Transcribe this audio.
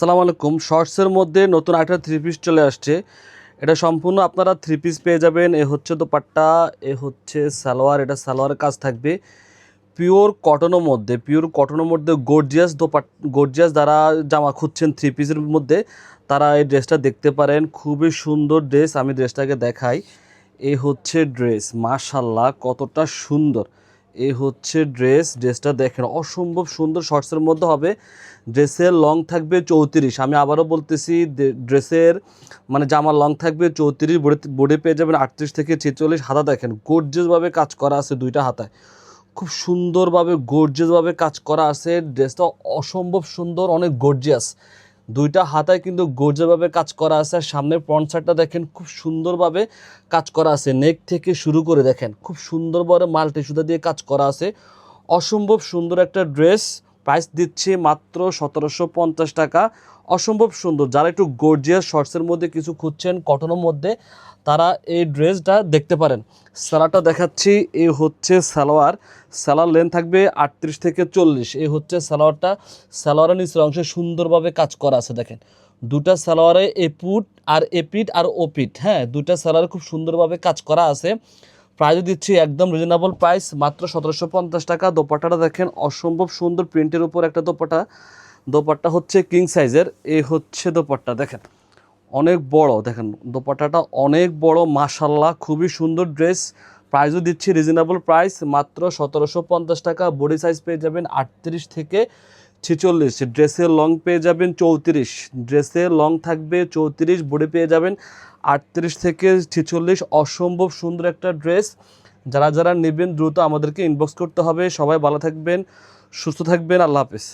আসসালামু আলাইকুম। শর্টসের মধ্যে নতুন একটা থ্রি পিস চলে আসছে। এটা সম্পূর্ণ আপনারা থ্রি পিস পেয়ে যাবেন। এ হচ্ছে দোপাট্টা, এ হচ্ছে সালোয়ার। এটা সালোয়ারের কাজ থাকবে পিওর কটনের মধ্যে গর্জিয়াস যারা জামা খুঁজছেন থ্রি পিসের মধ্যে, তারা এই ড্রেসটা দেখতে পারেন। খুবই সুন্দর ড্রেস, আমি ড্রেসটাকে দেখাই। এই হচ্ছে ড্রেস, মাশাল্লাহ কতটা সুন্দর। এই হচ্ছে ড্রেসটা দেখেন, অসম্ভব সুন্দর। শর্টসের মধ্যে হবে। ড্রেসের লং থাকবে 34। আমি আবারও বলতেছি, ড্রেসের মানে জামার লং থাকবে 34, বডি পেয়ে যাবেন 38 থেকে 46। হাতা দেখেন গর্জিয়াসভাবে কাজ করা আছে, দুইটা হাতায় খুব সুন্দরভাবে গর্জিয়াসভাবে কাজ করা আছে। ড্রেসটা অসম্ভব সুন্দর, অনেক গর্জিয়াস। দুইটা হাতায় কিন্তু গর্জিয়াসভাবে কাজ করা আছে। আর সামনের ফ্রন্ট সাইডটা দেখেন খুব সুন্দরভাবে কাজ করা আছে। নেক থেকে শুরু করে দেখেন খুব সুন্দরভাবে মাল্টি সুতা দিয়ে কাজ করা আছে। অসম্ভব সুন্দর একটা ড্রেস। প্রাইস দিচ্ছি মাত্র 1750 টাকা। অসম্ভব সুন্দর। যারা একটু গর্জিয়াস শর্টসের মধ্যে কিছু খুঁজছেন কটনের মধ্যে, তারা এই ড্রেসটা দেখতে পারেন। সালোয়ারটা দেখাচ্ছি। এই হচ্ছে সালোয়ার লেন্থ থাকবে 38 থেকে 40। এই হচ্ছে সালোয়ারের নিচের অংশে সুন্দরভাবে কাজ করা আছে দেখেন। দুটা সালোয়ারে এপিট আর ওপিট, হ্যাঁ, দুটা সালোয়ারে খুব সুন্দরভাবে কাজ করা আছে। প্রাইস দিচ্ছি একদম রিজনেবল প্রাইস, মাত্র 1750 টাকা। দোপাট্টাটা দেখেন, অসম্ভব সুন্দর প্রিন্টের উপর একটা দোপাট্টা হচ্ছে কিং সাইজের। এই হচ্ছে দোপাট্টা দেখেন, অনেক বড়। দেখেন দোপাট্টাটা অনেক বড়, মাশাল্লাহ খুবই সুন্দর ড্রেস। প্রাইসও দিচ্ছি রিজনেবল প্রাইস, মাত্র 1750 টাকা। বডি সাইজ পেয়ে যাবেন 38 থেকে 46। ড্রেসের লং পেয়ে যাবেন 34। ড্রেসের লং থাকবে 34, বডি পেয়ে যাবেন 38 থেকে 46। অসম্ভব সুন্দর একটা ড্রেস। যারা নেবেন দ্রুত আমাদেরকে ইনবক্স করতে হবে। সবাই ভালো থাকবেন, সুস্থ থাকবেন, আল্লাহ হাফেজ।